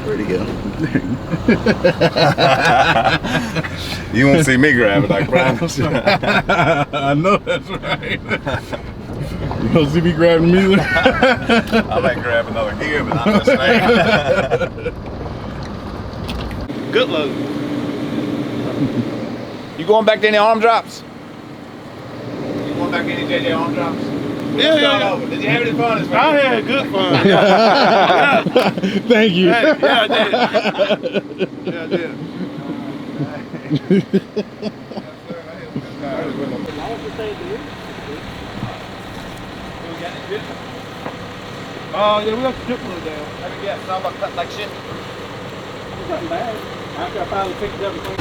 Where'd he go? You won't see me grab it, I promise. I know that's right. You don't see me grabbing them either? I might grab another gear, but not this thing. Good load. You going back to any arm drops? You going back to any JJ arm drops? Yeah. Did you have any fun? I had good fun. Thank you. Yeah, I did. Yeah, I did. Oh, yeah, we got the strip load down. Yeah, it's all about cutting like shit. It's nothing bad. After I finally picked everything.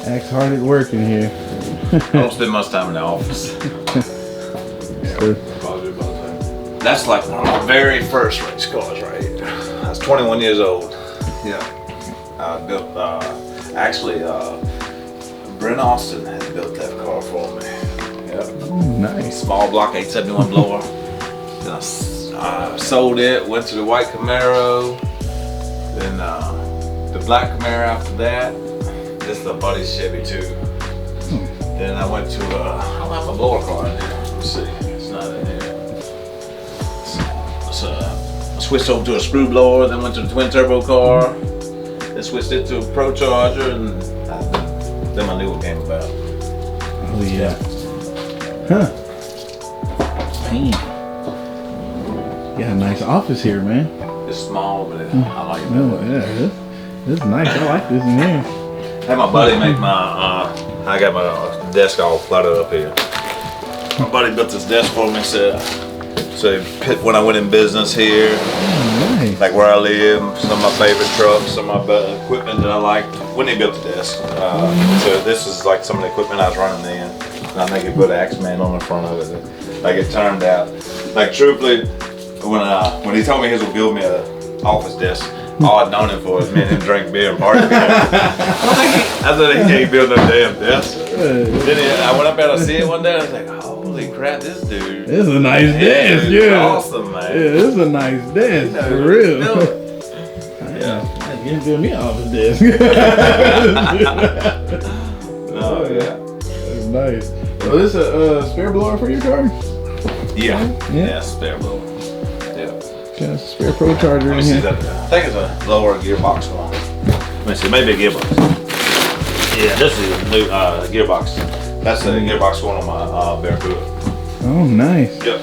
Axe hard at work in here. I don't spend much time in the office. That's like one of my very first race cars right here. I was 21 years old. Yeah. I built, actually, Brent Austin had built that car for me. Yeah. Ooh, nice. Small block 871 blower. Then I sold it, went to the white Camaro. Then the black Camaro after that. This is a buddy's Chevy too. Then I went to, I don't have my blower car in here. Let's see, it's not in here. So I switched over to a screw blower, then went to the twin turbo car, then switched it to a Pro Charger, and then my new one came about. Oh yeah. Huh. Man. Yeah, nice office here, man. It's small, but I like it. Oh yeah, this is nice. I like this in here. I had my buddy make my, I got my desk all cluttered up here. My buddy built this desk for me, so when I went in business here, Oh, nice. like where I live, some of my favorite trucks, some of my equipment that I liked when they built the desk. So this is like some of the equipment I was running in. And I think it put Axman on the front of it. Like it turned out, like truthfully, when he told me he was gonna build me an office desk, all I'd known him for is me and him drink beer and party together. I said he can't build no damn desk. Then I went up there to see it one day and I was like, holy crap, this dude. This is a nice desk, yeah. Awesome, man. Yeah, this is a nice desk, You know, for real. Yeah. You didn't build me an office desk. Oh, yeah. That's nice. So this is a spare blower for your car? Yeah. Yeah. Yeah, spare blower. Yeah. Got a spare Pro Charger Let in me see here. that. I think it's a lower gearbox one. Let me see, maybe a gearbox. Yeah, this is a new gearbox. That's the gearbox one on my Barracuda. Oh, nice. Yep.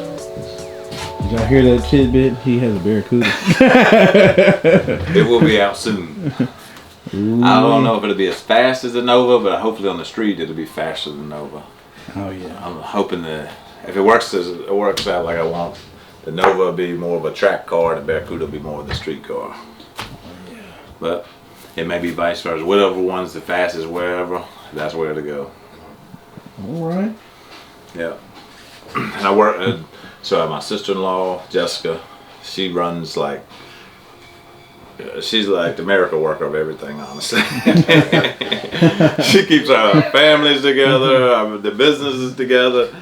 Did y'all hear that tidbit? He has a Barracuda. It will be out soon. Ooh. I don't know if it'll be as fast as the Nova, but hopefully on the street it'll be faster than the Nova. Oh, yeah. I'm hoping that if it works out like I want, the Nova will be more of a track car, and the Barracuda will be more of the street car. Yeah. But it may be vice versa. Whatever one's the fastest, wherever, that's where to go. All right. Yeah. And I work. So my sister-in-law Jessica, she runs like. She's like the miracle worker of everything, honestly. She keeps our families together, the businesses together.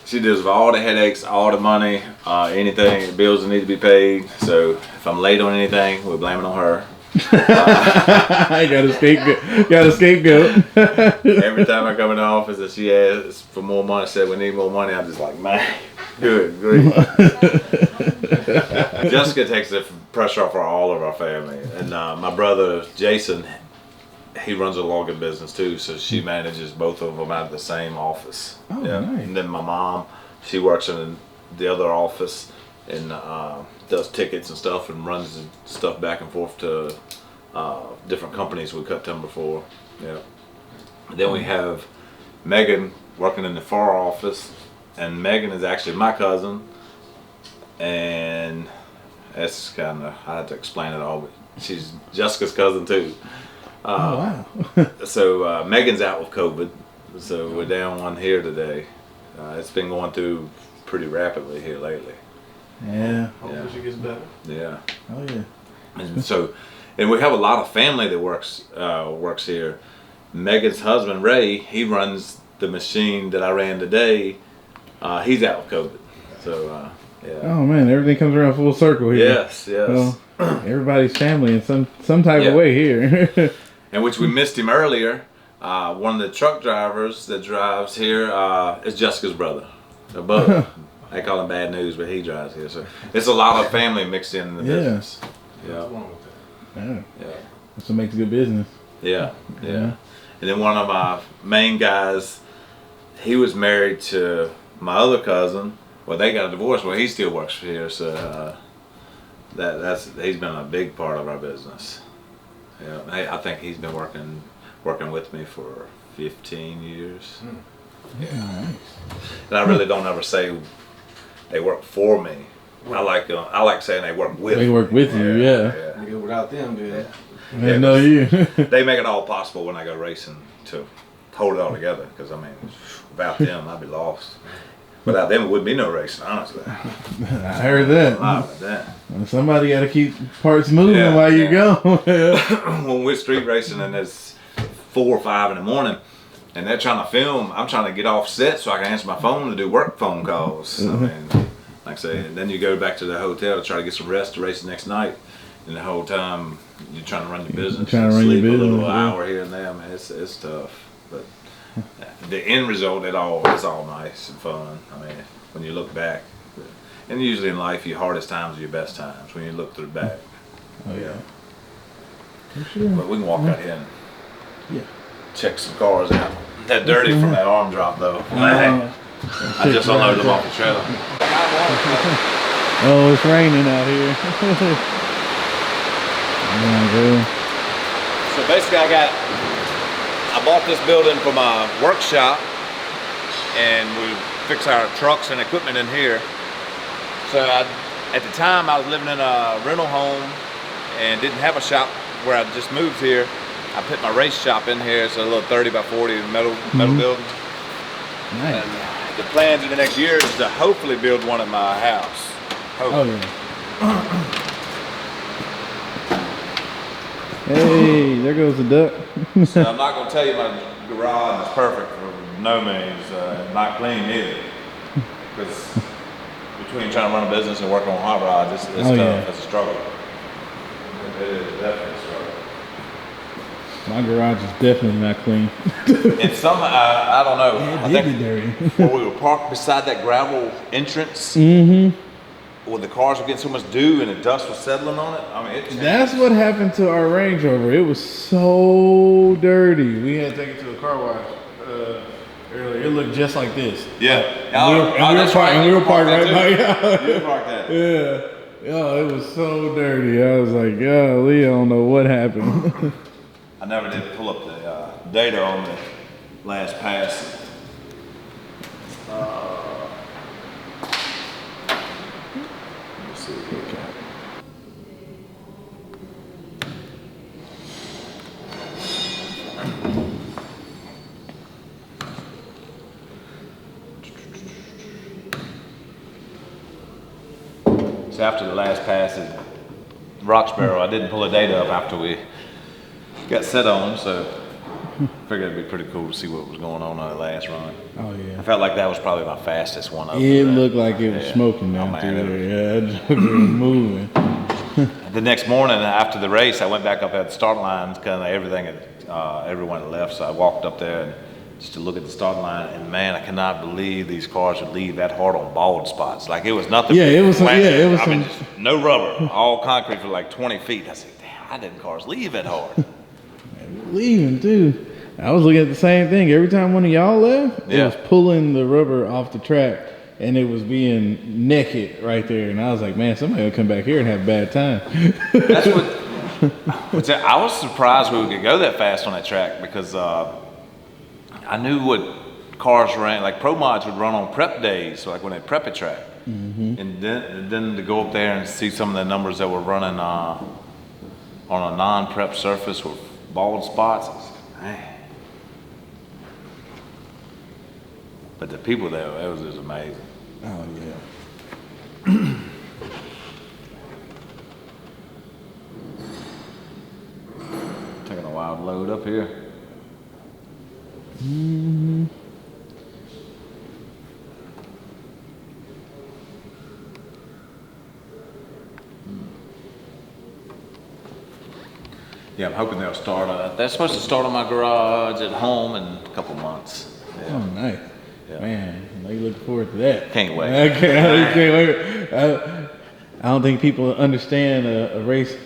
She deals with all the headaches, all the money, anything, bills that need to be paid. So if I'm late on anything, we blame it on her. I got a scapegoat. Got a scapegoat. Every time I come in the office and she asks for more money, said we need more money, I'm just like, man, good, great. Jessica takes the pressure off for all of our family. And my brother, Jason, he runs a logging business too, so she manages both of them out of the same office. Oh, yeah. nice. And then my mom, she works in the other office and does tickets and stuff and runs the stuff back and forth to different companies we cut timber for. Yeah. And then we have Megan working in the far office, and Megan is actually my cousin, and that's kind of, I had to explain it all, but she's Jessica's cousin too. Oh, wow. So Megan's out with COVID, so we're down one here today. It's been going through pretty rapidly here lately. Yeah. Hopefully she gets better. Yeah. Oh, yeah. And so, and we have a lot of family that works here. Megan's husband Ray, he runs the machine that I ran today. He's out with COVID. So yeah. Oh man, everything comes around full circle here. Yes, yes. Well, everybody's family in some type of way here. And which we missed him earlier. One of the truck drivers that drives here is Jessica's brother. Bud. They call him Bad News, but he drives here. So it's a lot of family mixed in the business. Yeah. Yeah. Yeah. That's what makes good business. Yeah. Yeah. And then one of my main guys, he was married to my other cousin. Well, they got a divorce. Well, he still works here, so he's been a big part of our business. Yeah, I think he's been working with me for 15 years. Yeah. Nice. And I really don't ever say they work for me. I like saying they work with. They work with you, yeah. Nigga, without them, man. I know you. They make it all possible when I go racing to hold it all together. Because I mean, without them, I'd be lost. Without them, it wouldn't be no racing, honestly. I heard that. That. Somebody got to keep parts moving while you go. When we're street racing and it's 4 or 5 in the morning, and they're trying to film, I'm trying to get off set so I can answer my phone to do work phone calls. I mean, like I say, and then you go back to the hotel to try to get some rest to race the next night. And the whole time you're trying to run your business. Trying to run your business. A little hour here and there, man. It's tough. But the end result, it's all nice and fun. I mean, when you look back. And usually in life, your hardest times are your best times when you look through back. Oh, yeah. For sure. But we can walk out here and check some cars out. They're dirty from that arm drop, though. I just unloaded them off the trailer. Oh, it's raining out here. So basically, I bought this building for my workshop, and we fix our trucks and equipment in here. So at the time, I was living in a rental home and didn't have a shop where I just moved here. I put my race shop in here. It's a little 30 by 40 metal building. Nice. And the plans in the next year is to hopefully build one at my house. Hopefully. Oh yeah. Hey, there goes the duck. So I'm not going to tell you my garage is perfect for no means. Not clean either. Because between trying to run a business and working on a hot rod, it's tough. Yeah. It's a struggle. It is definitely a struggle. My garage is definitely not clean. And some, I don't know. Yeah, I it think be dirty. when we were parked beside that gravel entrance, when the cars were getting so much dew and the dust was settling on it, I mean, That's what happened to our Range Rover. It was so dirty. We had to take it to the car wash earlier. It looked just like this. Yeah. And we were parked right by you. You parked that. Yeah. Oh, it was so dirty. I was like, golly, I don't know what happened. I never did pull up the data on the last pass. Let's see. So after the last pass at Roxborough, I didn't pull the data up after we got set on, so I figured it'd be pretty cool to see what was going on the last run. Oh yeah. I felt like that was probably my fastest one of It looked like it was smoking down through there. Yeah, it was moving. The next morning after the race, I went back up at the start line, kind of everyone had left, so I walked up there and just to look at the start line, and man, I cannot believe these cars would leave that hard on bald spots. Like it was nothing. Yeah, it was. I mean, just no rubber, all concrete for like 20 feet. I said, damn, how didn't cars leave that hard? Leaving too. I was looking at the same thing. Every time one of y'all left, it was pulling the rubber off the track, and it was being naked right there. And I was like, man, somebody will come back here and have a bad time. That's what. I was surprised we could go that fast on that track because I knew what cars ran. Like pro mods would run on prep days, so like when they prep a track, and then to go up there and see some of the numbers that were running on a non-prep surface with bald spots. I was like, man. But the people there, it was just amazing. Oh yeah. Taking a wild load up here. Yeah, I'm hoping they'll start. They're supposed to start on my garage at home in a couple months. Yeah. Oh, nice. Yeah. Man, I looking forward to that. Can't wait. I can't wait. I don't think people understand a race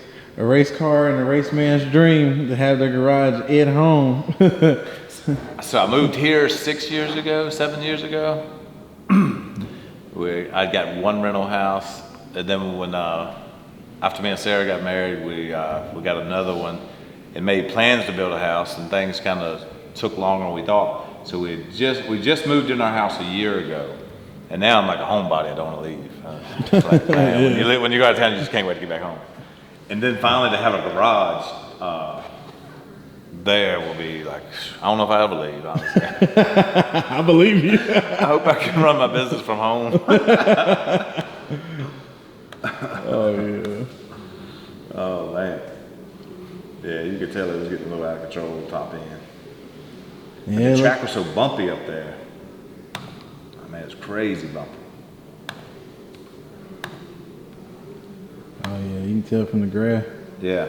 car and a race man's dream to have their garage at home. So I moved here 7 years ago. I got one rental house, and then when after me and Sarah got married, we got another one, and made plans to build a house, and things kind of took longer than we thought. So we just moved in our house a year ago, and now I'm like a homebody. I don't want to leave. It's like, man, when you go out of town, you just can't wait to get back home. And then finally to have a garage, there will be like, I don't know if I ever leave, honestly. I believe you. I hope I can run my business from home. Oh yeah. Oh man. Yeah, you could tell it was getting a little out of control top end. Yeah, The track was so bumpy up there. I mean, it's crazy bumpy. Oh yeah, you can tell from the graph. Yeah.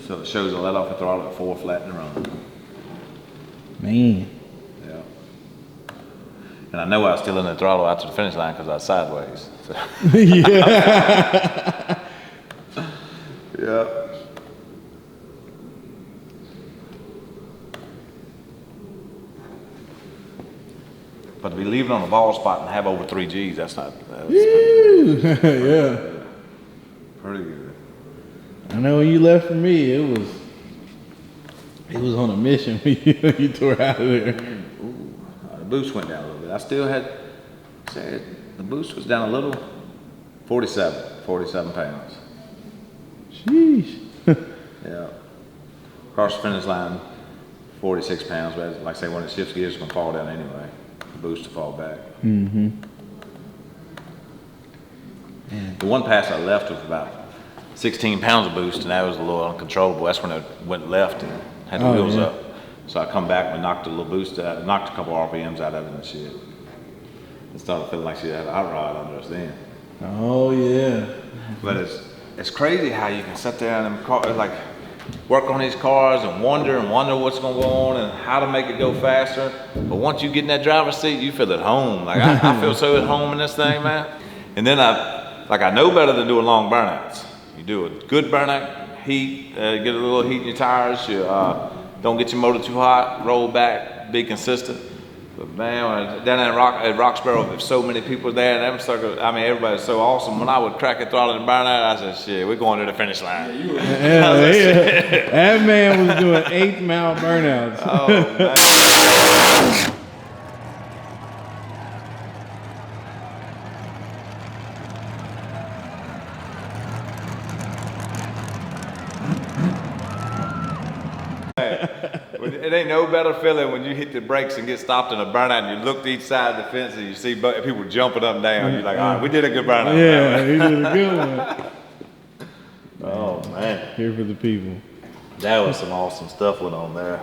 So it shows a let off the throttle at 4 flat and run. Man. Yeah. And I know I was still in the throttle after the finish line because I was sideways. So. Yeah. Yeah. But to be leaving on the ball spot and have over 3 Gs, that's Yeah. pretty good. I know when you left for me, it was on a mission when you tore out of there. Ooh, the boost went down a little bit. I still had said the boost was down a little. 47 pounds. Sheesh. Yeah. Across the finish line, 46 pounds. But like I say, when it shifts gears, it's gonna fall down anyway. The boost to fall back. Mm-hmm. The one pass I left was about 16 pounds of boost, and that was a little uncontrollable. That's when it went left and had the wheels up. So I come back and knocked a little boost out, knocked a couple RPMs out of it and shit. It started feeling like she had a hot rod under us then. Oh yeah. But it's crazy how you can sit there and like work on these cars and wonder what's gonna go on and how to make it go faster. But once you get in that driver's seat, you feel at home. Like I feel so at home in this thing, man. And then I know better than doing long burnouts. You do a good burnout, heat, get a little heat in your tires, you don't get your motor too hot, roll back, be consistent. But man, down at Roxborough, there's so many people there, and them suckers, I mean, everybody's so awesome. When I would crack a throttle and burn out, I said, shit, we're going to the finish line. Yeah, that man was doing 8th-mile burnouts. Oh, man. It ain't no better feeling when you hit the brakes and get stopped in a burnout and you look to each side of the fence and you see people jumping up and down. You're like, all right, we did a good burnout. Yeah, he did a good one. Oh, man. Here for the people. That was some awesome stuff went on there.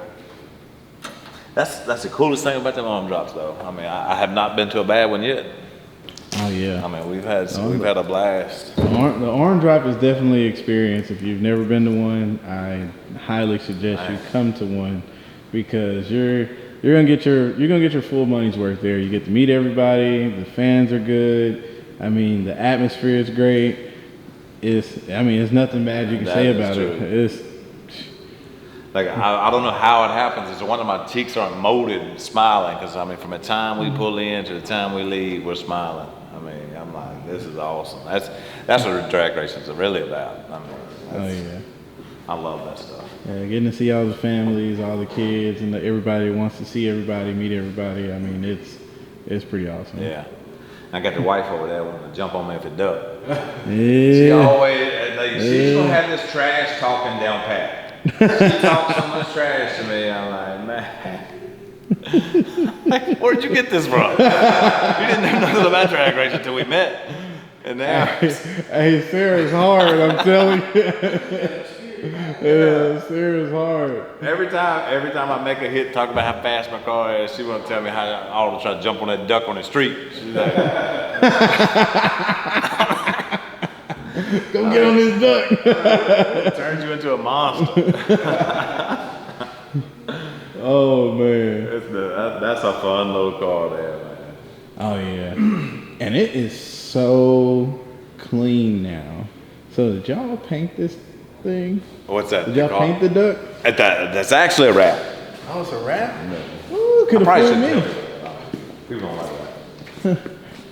That's the coolest thing about them arm drops, though. I mean, I have not been to a bad one yet. Oh yeah. I mean, we've had a blast. The arm drop is definitely an experience. If you've never been to one, I highly suggest you come to one because you're gonna get your full money's worth there. You get to meet everybody. The fans are good. I mean, the atmosphere is great. There's nothing bad you can say about it. It's like I don't know how it happens. It's one of my cheeks aren't molded and smiling because I mean, from the time we pull in to the time we leave, we're smiling. I mean, I'm like, this is awesome. That's what drag racing is really about. I mean, I love that stuff. Yeah, getting to see all the families, all the kids, and everybody wants to see everybody, meet everybody. I mean, it's pretty awesome. Yeah. I got the wife over there wanting to jump on me if it does. Yeah. She always, she's gonna have this trash talking down pat. She talks so much trash to me. I'm like, man, where'd you get this from? You didn't know nothing about drag racing until we met. And now, hey, Sarah's hard. I'm telling you. Yeah, Sarah's hard. Every time I make a hit, talk about how fast my car is, she want to tell me how I ought to try to jump on that duck on the street. She's like, go get on this duck. It turns you into a monster. Oh man, that's a fun little car there, man. Oh yeah, and it is so clean now. So did y'all paint this thing? What's that? Did y'all paint the duck? That's actually a wrap. Oh, it's a wrap? No. Ooh, could have fooled me. People don't like that.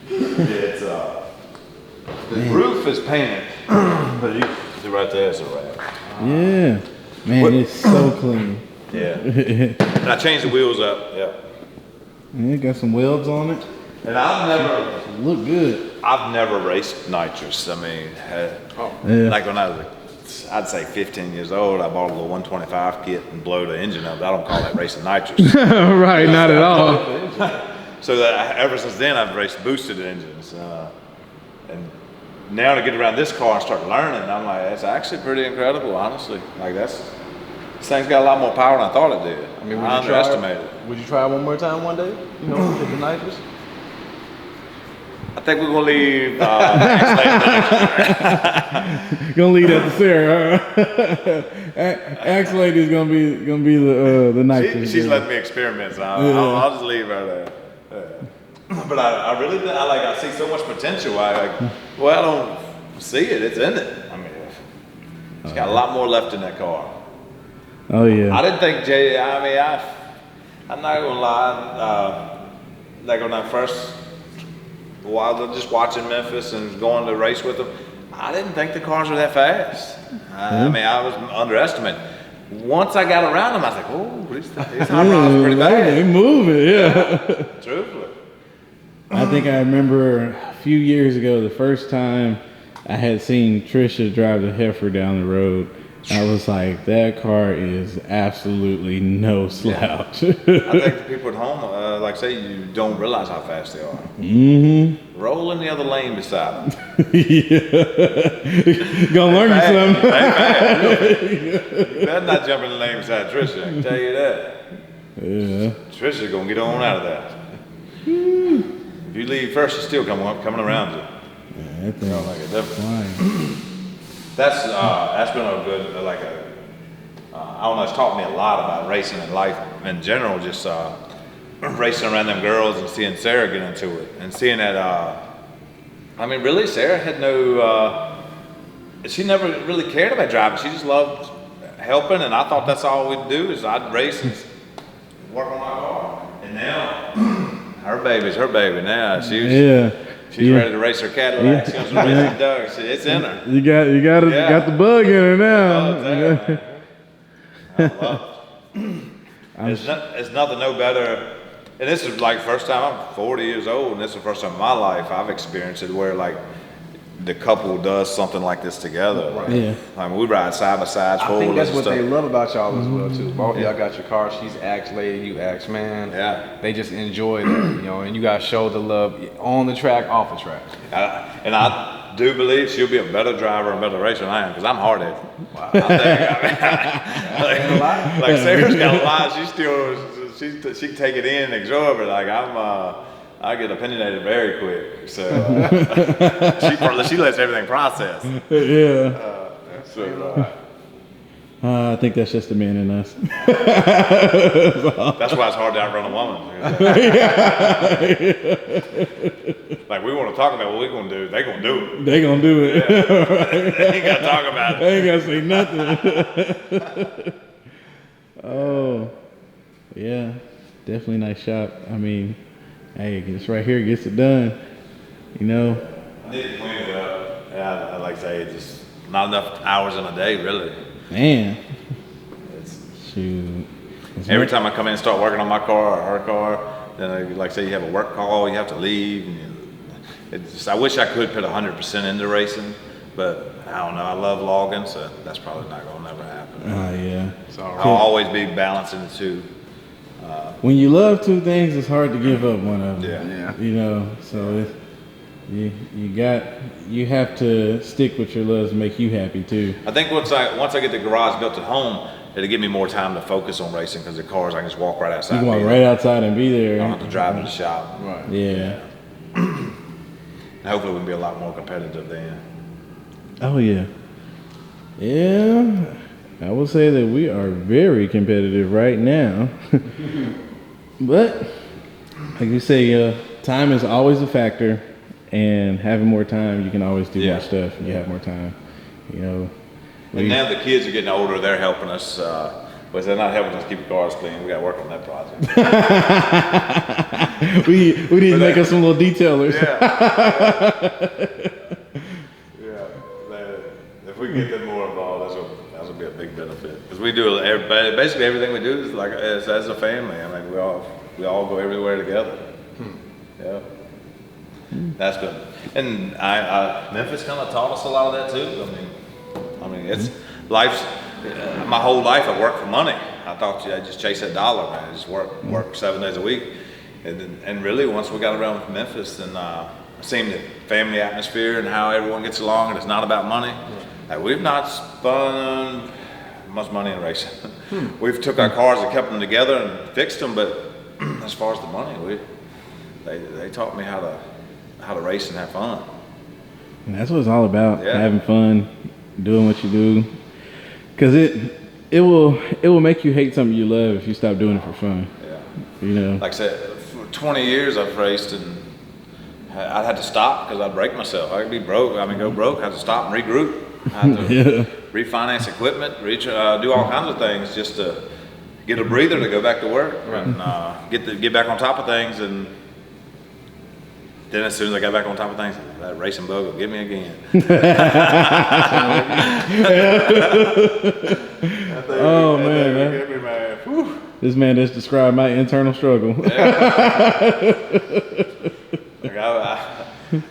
It's the roof is painted, but you see right there is a wrap. Yeah, man, it's so clean. Yeah. And I changed the wheels up. Yeah. Yeah, got some welds on it. And Look good. I've never raced nitrous. I mean, like when I was, I'd say 15 years old, I bought a little 125 kit and blow the engine up. I don't call that racing nitrous. Right, not at all. So that ever since then, I've raced boosted engines. And now to get around this car and start learning, I'm like, it's actually pretty incredible, honestly. Like this thing's got a lot more power than I thought it did. I mean, I underestimated it. Would you try it one more time one day? You know, with the nitrous? I think we're gonna leave. Gonna leave that to Sarah. Axe Lady's gonna be the nitrous. She's letting me experiment, so I'll just leave her there. But I really I see so much potential. I don't see it. It's in it. I mean, it's got a lot more left in that car. Oh yeah. I didn't think I'm not gonna lie. Like when I first, while just watching Memphis and going to race with them, I didn't think the cars were that fast. I mean, I was underestimating. Once I got around them, I was like, oh, these hot rods are pretty bad. They move it, yeah. Truthfully. I think I remember a few years ago, the first time I had seen Trisha drive the Heifer down the road. I was like, that car is absolutely no slouch. I think the people at home, like say, you don't realize how fast they are. Mm-hmm. Roll in the other lane beside them. Gonna learn you something. You better not jump in the lane beside Trisha, I can tell you that. Yeah. Trisha's gonna get on out of that. If you leave first, she's still coming around you. Yeah, that thing don't make a difference. That's been a good I don't know. It's taught me a lot about racing and life in general. Just racing around them girls and seeing Sarah get into it and seeing that. I mean, really, Sarah had no. She never really cared about driving. She just loved helping, and I thought that's all we'd do is I'd race and work on my car. And now, her baby's her baby now. She's ready to race her Cadillac. She's gonna race the Ducks. It's in her. You got the bug in her now. I love it. It's nothing no better. And this is like first time I'm 40 years old, and this is the first time in my life I've experienced it where like the couple does something like this together. Right. Yeah. I mean, we ride side by side. I think that's what they love about y'all as well too. Both of y'all got your car. She's Axe Lady, you Axe Man. Yeah. They just enjoy that, you know, and you guys show the love on the track, off the track. And I do believe she'll be a better driver and better racer than I am because I'm hard-headed. Wow. Like Sarah's got a lot. She can take it in and absorb it. Like I get opinionated very quick, so she lets everything process. Yeah. I think that's just the man in us. That's why it's hard to outrun a woman. Like we want to talk about what we're gonna do, they gonna do it. They gonna do it. Yeah. They ain't gotta talk about it. They ain't gotta say nothing. Oh, yeah, definitely nice shop. I mean, hey, this right here gets it done. You know. I need to clean it up. Yeah, I like to say just not enough hours in a day, really. Man. Shoot. Every time I come in and start working on my car or her car, then like say you have a work call, you have to leave. And I wish I could put 100% into racing, but I don't know. I love logging, so that's probably not gonna never happen. Yeah. So I'll always be balancing the two. When you love two things, it's hard to give up one of them. Yeah. You know, so you have to stick with your loves to make you happy too. I think once I get the garage built at home, it'll give me more time to focus on racing because the cars I can just walk right outside. You can walk right outside and be there. I don't have to drive to the shop. Right. Yeah. And hopefully we can be a lot more competitive then. Oh yeah. Yeah. I will say that we are very competitive right now. But like you say, time is always a factor, and having more time, you can always do more stuff. You have more time, you know. And now the kids are getting older; they're helping us. But they're not helping us keep the cars clean. We got to work on that project. we need to make us some little detailers. If we get them more involved, that's gonna be a big benefit. Because we do basically everything we do is like as a family. I mean, we all go everywhere together. Yeah. That's good. And Memphis kind of taught us a lot of that too. I mean, it's life's. My whole life I worked for money. I thought I just chase that dollar, man. I just work 7 days a week. And really, once we got around with Memphis, then seen the family atmosphere and how everyone gets along, and it's not about money. We've not spun much money in racing. We've took our cars and kept them together and fixed them, but as far as the money, they taught me how to race and have fun. And that's what it's all about, Yeah. having fun, doing what you do. Because it will make you hate something you love if you stop doing it for fun. Yeah. You know? Like I said, for 20 years I've raced, and I had to stop because I'd break myself. I'd be broke. Go broke. I had to stop and regroup. I had to refinance equipment, do all kinds of things just to get a breather to go back to work and get back on top of things. And then as soon as I got back on top of things, that racing bug will get me again. Oh man, Get me, man. Whew. this man just described my internal struggle. Like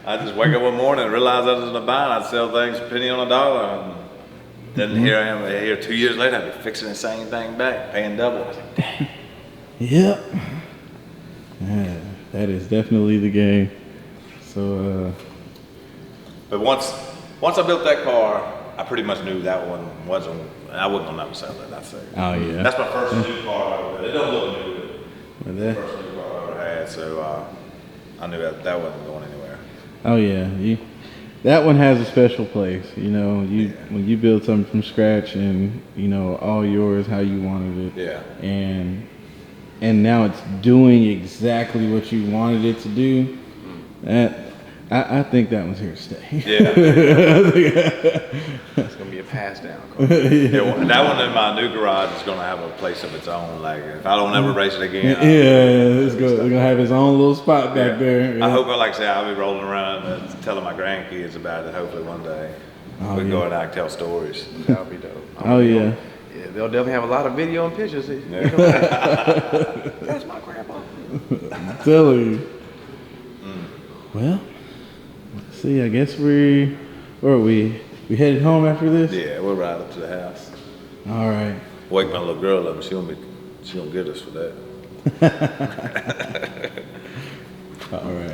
I just wake up one morning and realize I was in a bind. I'd sell things a penny on a dollar, and then here I am. Here 2 years later, I'd be fixing the same thing back, paying double. I was like, dang. Yep. Yeah, that is definitely the game. So, But once I built that car, I pretty much knew that one wasn't. I wasn't gonna never sell it. I say. oh yeah. That's my first new car I ever had. It don't look new, But but that- first new car I ever had. So I knew that wasn't going anywhere. Oh yeah, that one has a special place. You know, when you build something from scratch and all yours, how you wanted it. Yeah. And now it's doing exactly what you wanted it to do. That I think that one's here to stay. Yeah. It's gonna be a pass down. Yeah, well, that one in my new garage is gonna have a place of its own. Like if I don't ever race it again, It's gonna have his own little spot back there. I hope, like I say, I'll be rolling around and telling my grandkids about it. Hopefully one day we can go and I can tell stories. That would be dope. Oh yeah. Yeah, they'll definitely have a lot of video and pictures. Yeah. That's my grandpa. I'm telling you. Well, let's see. I guess we headed home after this. Yeah, we'll ride up to the house. All right. Wake my little girl up, and she don't get us for that. All right.